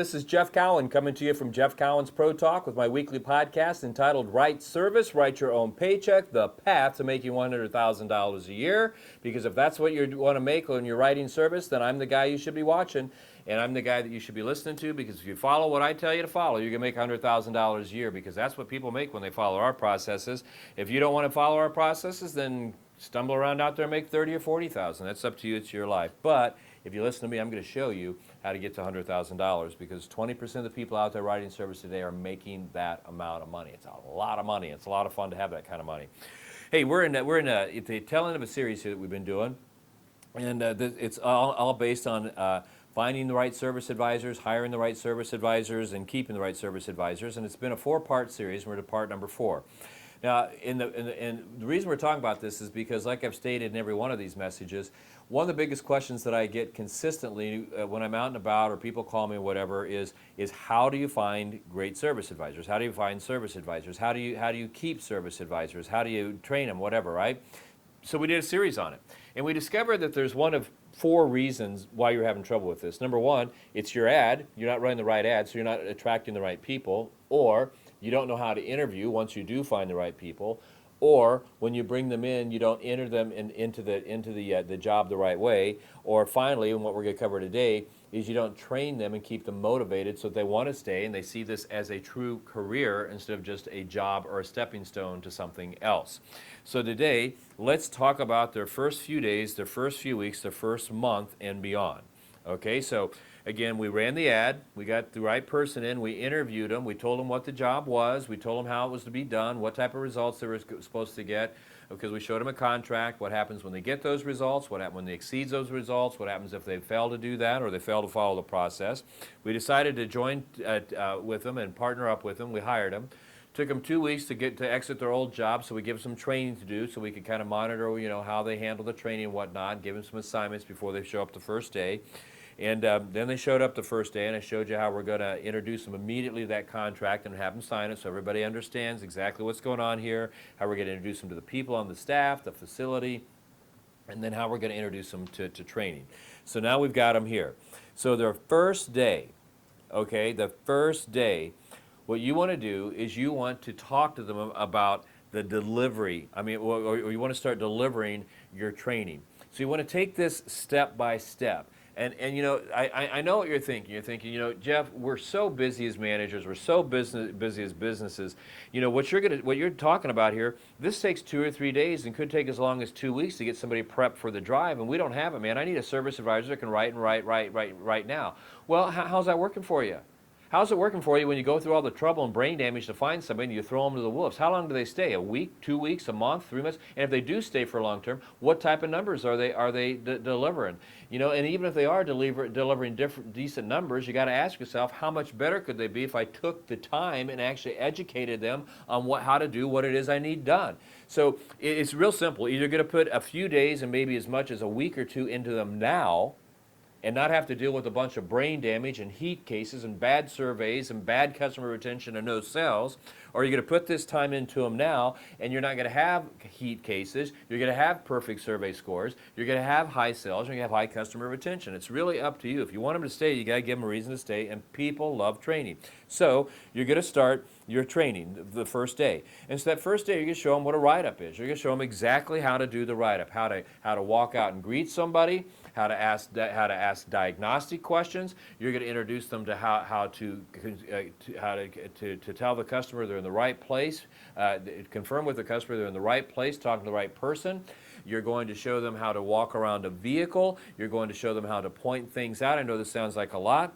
This is Jeff Cowan coming to you from Jeff Cowan's Pro Talk with my weekly podcast entitled Right Service, Write Your Own Paycheck, The Path to Making $100,000 a Year. Because if that's what you want to make when you're writing service, then I'm the guy you should be watching, and I'm the guy that you should be listening to, because if you follow what I tell you to follow, you're going to make $100,000 a year, because that's what people make when they follow our processes. If you don't want to follow our processes, then stumble around out there and make 30 or 40,000. That's up to you. It's your life. But if you listen to me, I'm going to show you how to get to $100,000, because 20% of the people out there writing service today are making that amount of money. It's a lot of money. It's a lot of fun to have that kind of money. Hey, we're in the tail end of a series here that we've been doing, and it's all based on finding the right service advisors, hiring the right service advisors, and keeping the right service advisors. And it's been a 4-part series. We're to part number 4. Now, and the reason we're talking about this is because, like I've stated in every one of these messages, one of the biggest questions that I get consistently when I'm out and about or people call me or whatever is how do you find great service advisors? How do you find service advisors? How do you keep service advisors? How do you train them? Whatever, right? So we did a series on it, and we discovered that there's one of 4 reasons why you're having trouble with this. Number 1, it's your ad. You're not running the right ad, so you're not attracting the right people, or you don't know how to interview once you do find the right people, or when you bring them in, you don't enter them into the job the right way, or finally, and what we're going to cover today, is you don't train them and keep them motivated so that they want to stay and they see this as a true career instead of just a job or a stepping stone to something else. So today, let's talk about their first few days, their first few weeks, their first month, and beyond. Okay, so again, we ran the ad, we got the right person in, we interviewed them, we told them what the job was, we told them how it was to be done, what type of results they were supposed to get, because we showed them a contract, what happens when they get those results, what happens when they exceed those results, what happens if they fail to do that or they fail to follow the process. We decided to join with them and partner up with them. We hired them. Took them 2 weeks to exit their old job, so we give them some training to do so we could kind of monitor, how they handle the training and whatnot, give them some assignments before they show up the first day. And then they showed up the first day, and I showed you how we're going to introduce them immediately to that contract and have them sign it so everybody understands exactly what's going on here, how we're going to introduce them to the people on the staff, the facility, and then how we're going to introduce them to training. So now we've got them here. So their first day, okay, the first day, what you want to do is you want to talk to them about the delivery. Or you want to start delivering your training. So you want to take this step by step. And I know what you're thinking. You're thinking, Jeff, we're so busy as managers. We're so busy as businesses. What you're talking about here, this takes 2 or 3 days and could take as long as 2 weeks to get somebody prepped for the drive, and we don't have it, man. I need a service advisor that can write right now. Well, how's that working for you? How's it working for you when you go through all the trouble and brain damage to find somebody and you throw them to the wolves? How long do they stay? A week, 2 weeks, a month, 3 months? And if they do stay for long term, what type of numbers are they delivering? And even if they are delivering decent numbers, you got to ask yourself, how much better could they be if I took the time and actually educated them on how to do what it is I need done? So it's real simple. You're going to put a few days and maybe as much as a week or 2 into them now, and not have to deal with a bunch of brain damage and heat cases and bad surveys and bad customer retention and no sales, or you're going to put this time into them now, and you're not going to have heat cases, you're going to have perfect survey scores, you're going to have high sales, you're going to have high customer retention. It's really up to you. If you want them to stay, you got to give them a reason to stay, and people love training. So you're going to start your training the first day. And so that first day, you're going to show them what a write-up is. You're going to show them exactly how to do the write-up, how to walk out and greet somebody, how to ask diagnostic questions. You're going to introduce them to how to tell the customer they're in the right place, confirm with the customer they're in the right place, talking to the right person. You're going to show them how to walk around a vehicle. You're going to show them how to point things out. I know this sounds like a lot.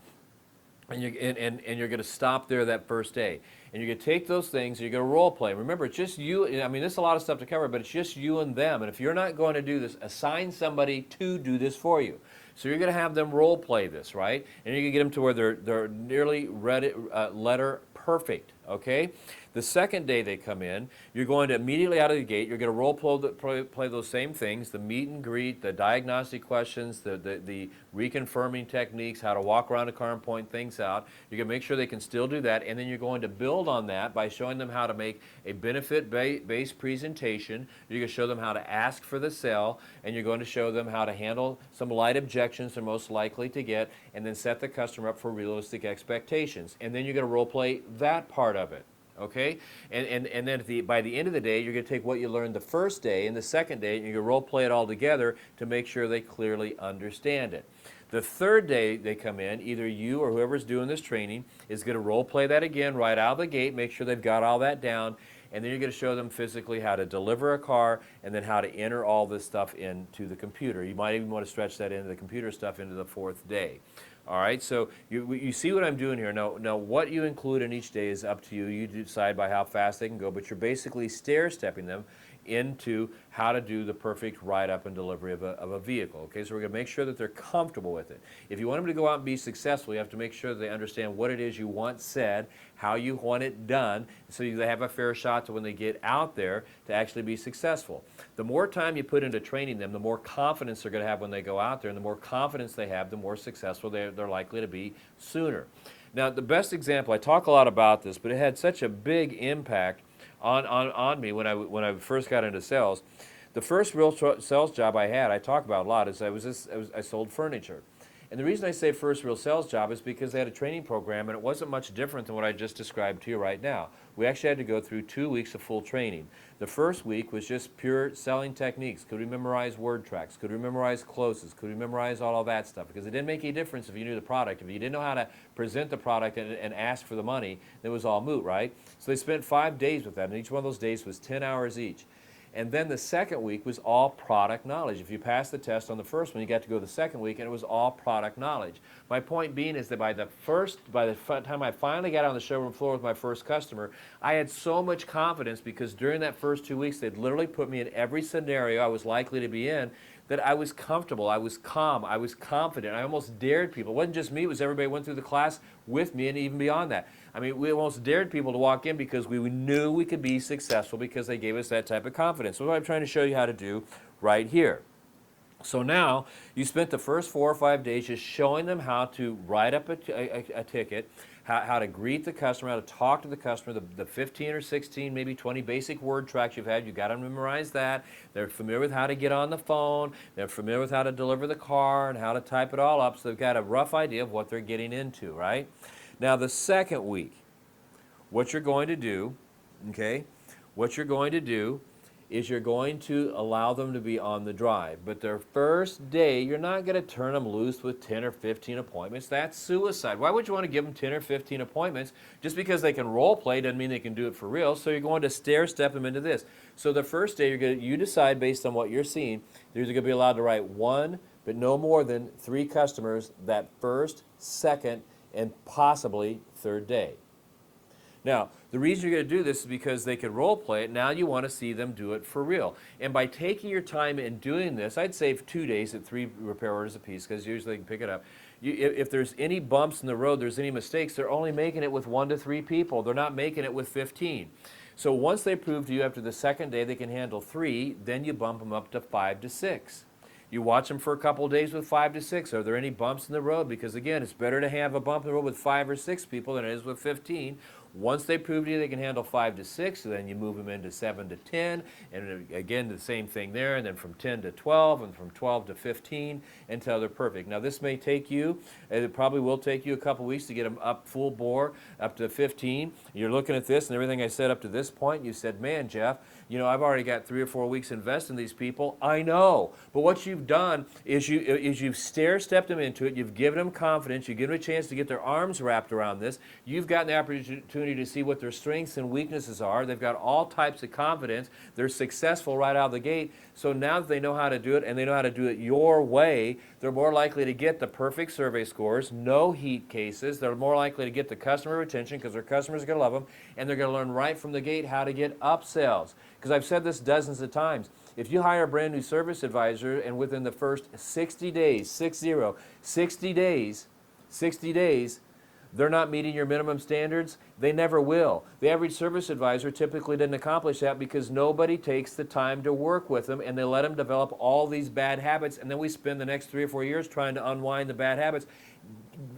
And you're going to stop there that first day. And you're going to take those things and you're going to role play. Remember, it's just you. There's a lot of stuff to cover, but it's just you and them. And if you're not going to do this, assign somebody to do this for you. So you're going to have them role play this, right? And you're going to get them to where they're nearly letter perfect, okay? The second day they come in, you're going to immediately out of the gate, you're going to play those same things, the meet and greet, the diagnostic questions, the reconfirming techniques, how to walk around a car and point things out. You're going to make sure they can still do that, and then you're going to build on that by showing them how to make a benefit-based presentation. You're going to show them how to ask for the sale, and you're going to show them how to handle some light objections they're most likely to get, and then set the customer up for realistic expectations. And then you're going to role play that part of it. Okay, and then by the end of the day, you're going to take what you learned the first day and the second day, and you're going to role play it all together to make sure they clearly understand it. The third day they come in, either you or whoever's doing this training is going to role play that again right out of the gate, make sure they've got all that down, and then you're going to show them physically how to deliver a car and then how to enter all this stuff into the computer. You might even want to stretch that into the computer stuff into the fourth day. All right, so you see what I'm doing here. Now, what you include in each day is up to you. You decide by how fast they can go, but you're basically stair-stepping them into how to do the perfect write-up and delivery of a vehicle. Okay, so we're going to make sure that they're comfortable with it. If you want them to go out and be successful, you have to make sure that they understand what it is you want said, how you want it done, so they have a fair shot to when they get out there to actually be successful. The more time you put into training them, the more confidence they're going to have when they go out there, and the more confidence they have, the more successful they're likely to be sooner. Now, the best example, I talk a lot about this, but it had such a big impact on me when I first got into sales. The first real sales job I had, I talk about a lot, is I sold furniture. And the reason I say first real sales job is because they had a training program, and it wasn't much different than what I just described to you right now. We actually had to go through 2 weeks of full training. The first week was just pure selling techniques. Could we memorize word tracks? Could we memorize closes? Could we memorize all of that stuff? Because it didn't make any difference if you knew the product. If you didn't know how to present the product and ask for the money, it was all moot, right? So they spent 5 days with that, and each one of those days was 10 hours each. And then the second week was all product knowledge. If you passed the test on the first one, you got to go the second week, and it was all product knowledge. My point being is that by the time I finally got on the showroom floor with my first customer, I had so much confidence because during that first 2 weeks, they'd literally put me in every scenario I was likely to be in, that I was comfortable, I was calm, I was confident. I almost dared people. It wasn't just me, it was everybody who went through the class with me and even beyond that. I mean, we almost dared people to walk in because we knew we could be successful because they gave us that type of confidence. So what I'm trying to show you how to do right here. So now, you spent the first 4 or 5 days just showing them how to write up a ticket, how to greet the customer, how to talk to the customer, the 15 or 16, maybe 20 basic word tracks you've had. You've got to memorize that. They're familiar with how to get on the phone. They're familiar with how to deliver the car and how to type it all up, so they've got a rough idea of what they're getting into, right? Now, the second week, what you're going to do, okay, is you're going to allow them to be on the drive. But their first day, you're not going to turn them loose with 10 or 15 appointments. That's suicide. Why would you want to give them 10 or 15 appointments? Just because they can role play doesn't mean they can do it for real. So you're going to stair step them into this. So the first day, you decide based on what you're seeing, they're going to be allowed to write 1, but no more than 3 customers that first, second, and possibly third day. Now, the reason you're going to do this is because they can role play it. Now you want to see them do it for real. And by taking your time in doing this, I'd save 2 days at 3 repair orders a piece because usually they can pick it up. If there's any bumps in the road, there's any mistakes, they're only making it with 1 to 3 people. They're not making it with 15. So once they prove to you after the second day they can handle 3, then you bump them up to 5 to 6. You watch them for a couple of days with 5 to 6. Are there any bumps in the road? Because again, it's better to have a bump in the road with 5 or 6 people than it is with 15. Once they prove to you they can handle 5 to 6, so then you move them into 7 to 10, and again the same thing there, and then from 10 to 12, and from 12 to 15 until they're perfect. Now this may take you, it probably will take you a couple weeks to get them up full bore, up to 15. You're looking at this and everything I said up to this point, you said, man, Jeff, you know, I've already got 3 or 4 weeks invested in these people. I know, but what you've done is you've stair-stepped them into it, you've given them confidence, you've given them a chance to get their arms wrapped around this, you've gotten the opportunity to see what their strengths and weaknesses are. They've got all types of confidence. They're successful right out of the gate. So now that they know how to do it and they know how to do it your way, they're more likely to get the perfect survey scores, no heat cases. They're more likely to get the customer retention because their customers are going to love them, and they're going to learn right from the gate how to get upsells. Because I've said this dozens of times. If you hire a brand new service advisor and within the first 60 days, 60 days, they're not meeting your minimum standards, they never will. The average service advisor typically didn't accomplish that because nobody takes the time to work with them, and they let them develop all these bad habits, and then we spend the next 3 or 4 years trying to unwind the bad habits.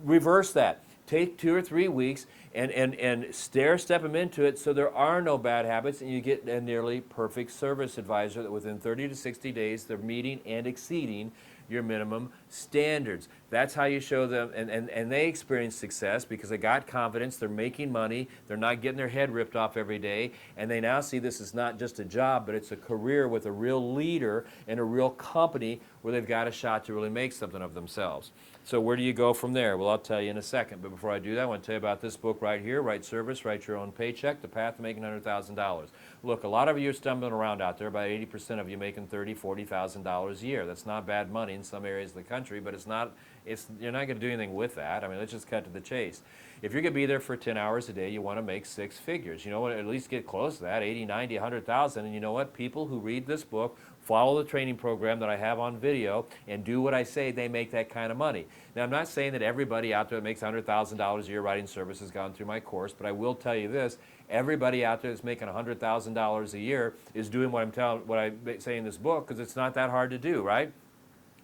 Reverse that. Take 2 or 3 weeks and stair-step them into it so there are no bad habits, and you get a nearly perfect service advisor that within 30 to 60 days they're meeting and exceeding your minimum standards. That's how you show them, and they experience success because they got confidence, they're making money, they're not getting their head ripped off every day, and they now see this is not just a job, but it's a career with a real leader and a real company where they've got a shot to really make something of themselves. So where do you go from there? Well, I'll tell you in a second, but before I do that, I want to tell you about this book right here, Right Service, Write Your Own Paycheck, The Path to Making $100,000. Look, a lot of you are stumbling around out there, about 80% of you making $30,000, $40,000 a year. That's not bad money in some areas of the country, but you're not going to do anything with that. I mean, let's just cut to the chase. If you're going to be there for 10 hours a day, you want to make 6 figures. You know what? At least get close to that, 80, 90, 100,000. And you know what? People who read this book, follow the training program that I have on video, and do what I say, they make that kind of money. Now, I'm not saying that everybody out there that makes $100,000 a year writing service has gone through my course, but I will tell you this. Everybody out there that's making $100,000 a year is doing what I say in this book, because it's not that hard to do, right?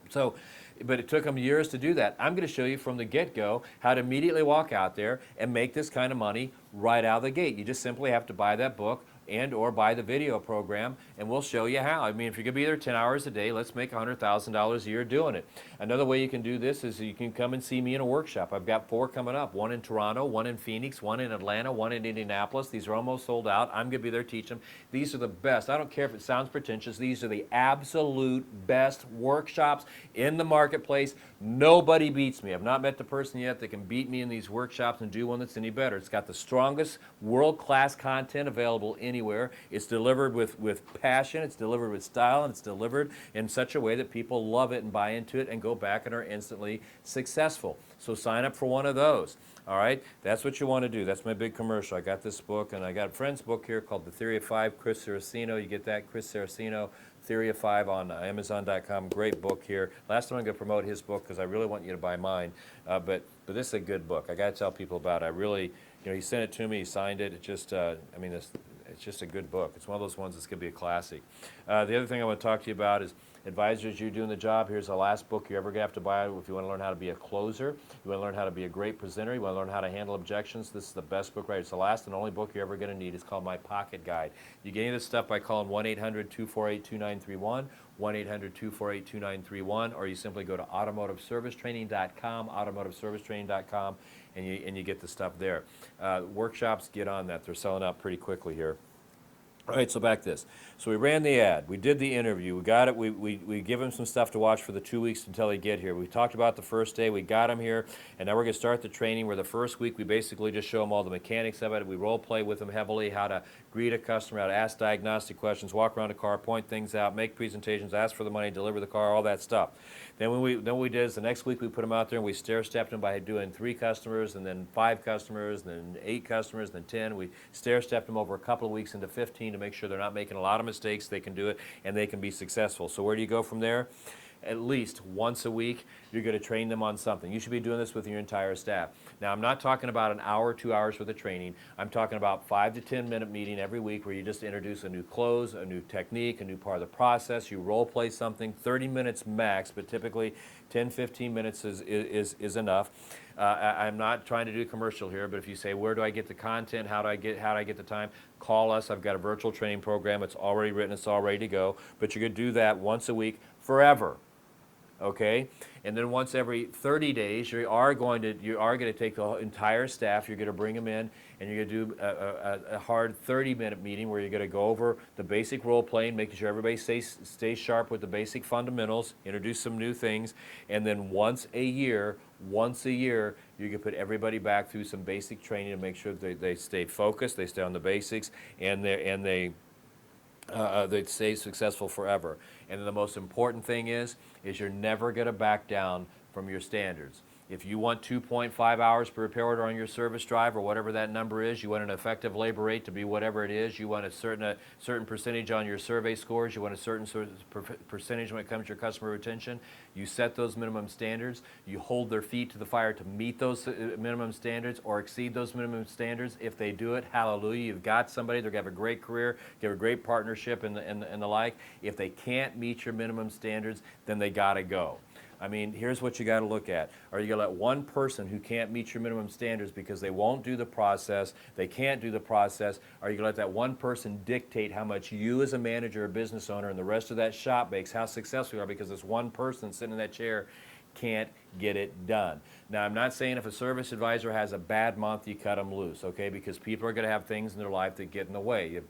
So, but it took them years to do that. I'm going to show you from the get-go how to immediately walk out there and make this kind of money right out of the gate. You just simply have to buy that book and or buy the video program, and we'll show you how. I mean, if you're going to be there 10 hours a day, let's make $100,000 a year doing it. Another way you can do this is you can come and see me in a workshop. I've got 4 coming up, 1 in Toronto, 1 in Phoenix, 1 in Atlanta, 1 in Indianapolis. These are almost sold out. I'm going to be there teaching them. These are the best. I don't care if it sounds pretentious. These are the absolute best workshops in the marketplace. Nobody beats me. I've not met the person yet that can beat me in these workshops and do one that's any better. It's got the strongest world-class content available anywhere. It's delivered with passion, it's delivered with style, and it's delivered in such a way that people love it and buy into it and go back and are instantly successful. So sign up for one of those. All right, that's what you want to do. That's my big commercial. I got this book, and I got a friend's book here called The Theory of Five, Chris Saraceno. You get that, Chris Saraceno, Theory of Five on Amazon.com. Great book here. Last time I'm going to promote his book because I really want you to buy mine. But this is a good book. I got to tell people about it. I really, he sent it to me. He signed it. It just, it's just a good book. It's one of those ones that's going to be a classic. The other thing I want to talk to you about is advisors, you're doing the job. Here's the last book you're ever going to have to buy if you want to learn how to be a closer. You want to learn how to be a great presenter. You want to learn how to handle objections. This is the best book right. It's the last and only book you're ever going to need. It's called My Pocket Guide. You get any of this stuff by calling 1-800-248-2931, 1-800-248-2931, or you simply go to automotiveservicetraining.com, automotiveservicetraining.com, and you get the stuff there. Workshops, get on that. They're selling out pretty quickly here. All right, so back to this. So we ran the ad. We did the interview. We got it. We give him some stuff to watch for the 2 weeks until they get here. We talked about the first day. We got him here, and now we're going to start the training where the first week we basically just show them all the mechanics of it. We role play with them heavily, how to greet a customer, how to ask diagnostic questions, walk around a car, point things out, make presentations, ask for the money, deliver the car, all that stuff. Then what we did is the next week we put them out there and we stair-stepped them by doing 3 customers and then 5 customers and then 8 customers and then 10. We stair-stepped them over a couple of weeks into 15 to make sure they're not making a lot of mistakes, they can do it, and they can be successful. So where do you go from there? At least once a week, you're going to train them on something. You should be doing this with your entire staff. Now, I'm not talking about an hour, 2 hours worth of training. I'm talking about 5 to 10 minute meeting every week where you just introduce a new close, a new technique, a new part of the process. You role play something, 30 minutes max, but typically 10, 15 minutes is enough. I'm not trying to do a commercial here, but if you say, where do I get the content? How do I get the time? Call us. I've got a virtual training program. It's already written. It's all ready to go. But you're going to do that once a week forever. Okay, and then once every 30 days, you are going to take the entire staff. You're going to bring them in, and you're going to do a hard 30-minute meeting where you're going to go over the basic role playing, making sure everybody stays sharp with the basic fundamentals, introduce some new things, and then once a year, you can put everybody back through some basic training to make sure that they stay focused, they stay on the basics, and they stay successful forever. And then the most important thing is you're never going to back down from your standards. If you want 2.5 hours per repair order on your service drive or whatever that number is, you want an effective labor rate to be whatever it is, you want a certain percentage on your survey scores, you want a certain percentage when it comes to your customer retention, you set those minimum standards, you hold their feet to the fire to meet those minimum standards or exceed those minimum standards. If they do it, hallelujah, you've got somebody, they're going to have a great career, get a great partnership and the like. If they can't meet your minimum standards, then they got to go. I mean, here's what you got to look at. Are you going to let one person who can't meet your minimum standards because they won't do the process, they can't do the process, are you going to let that one person dictate how much you as a manager or business owner and the rest of that shop makes, how successful you are because this one person sitting in that chair can't get it done? Now, I'm not saying if a service advisor has a bad month, you cut them loose, okay? Because people are going to have things in their life that get in the way.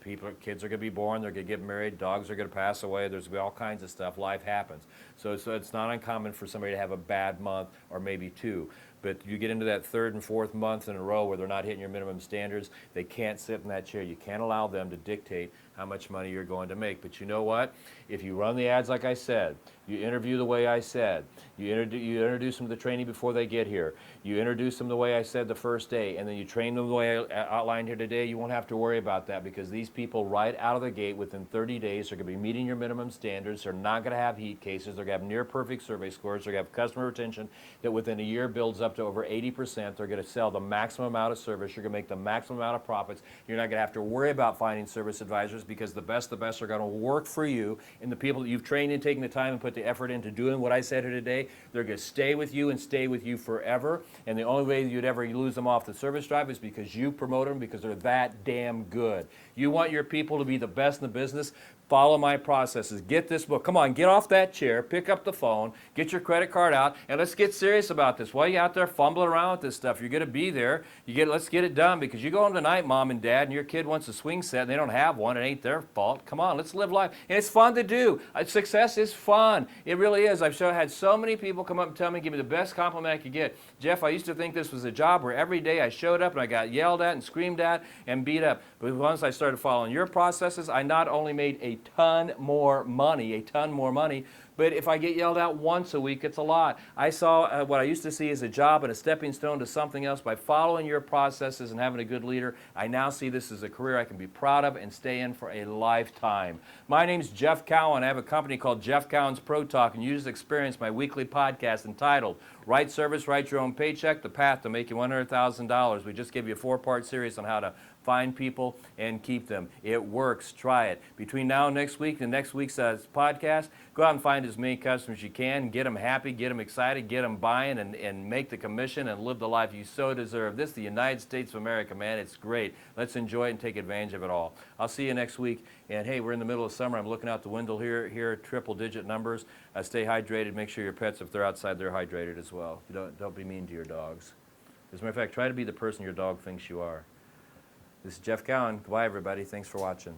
Kids are going to be born, they're going to get married, dogs are going to pass away, there's going to be all kinds of stuff. Life happens. So it's not uncommon for somebody to have a bad month or maybe two. But you get into that third and fourth month in a row where they're not hitting your minimum standards, they can't sit in that chair. You can't allow them to dictate how much money you're going to make. But you know what? If you run the ads like I said, you interview the way I said, you introduce them to the training before they get here, you introduce them the way I said the first day, and then you train them the way I outlined here today, you won't have to worry about that because these people right out of the gate within 30 days are going to be meeting your minimum standards. They're not going to have heat cases. They're going to have near perfect survey scores. They're going to have customer retention that within a year builds up to over 80%. They're going to sell the maximum amount of service. You're going to make the maximum amount of profits. You're not going to have to worry about finding service advisors because the best are going to work for you, and the people that you've trained and taken the time and put the effort into doing what I said here today, they're going to stay with you and stay with you forever. And the only way you'd ever lose them off the service drive is because you promote them because they're that damn good. You want your people to be the best in the business? Follow my processes. Get this book. Come on, get off that chair, pick up the phone, get your credit card out, and let's get serious about this. While you're out there fumbling around with this stuff, you're going to be there. Let's get it done because you go home tonight, mom and dad, and your kid wants a swing set and they don't have one. It ain't their fault. Come on, let's live life. And it's fun to do. Success is fun. It really is. I've had so many people come up and tell me, give me the best compliment I could get. Jeff, I used to think this was a job where every day I showed up and I got yelled at and screamed at and beat up. But once I started following your processes, I not only made a ton more money, but if I get yelled at once a week, it's a lot. I saw what I used to see as a job and a stepping stone to something else. By following your processes and having a good leader, I now see this as a career I can be proud of and stay in for a lifetime. My name's Jeff Cowan. I have a company called Jeff Cowan's Pro Talk, and you just experienced my weekly podcast entitled Right Service, Write Your Own Paycheck, The Path to Making $100,000. We just gave you a 4-part series on how to find people and keep them. It works. Try it. Between now and next week, the next week's podcast, go out and find as many customers as you can, get them happy, get them excited, get them buying, and make the commission and live the life you so deserve. This is the United States of America, man. It's great. Let's enjoy it and take advantage of it all. I'll see you next week. And hey, we're in the middle of summer. I'm looking out the window here, triple-digit numbers. Stay hydrated. Make sure your pets, if they're outside, they're hydrated as well. Don't be mean to your dogs. As a matter of fact, try to be the person your dog thinks you are. This is Jeff Cowan. Goodbye, everybody. Thanks for watching.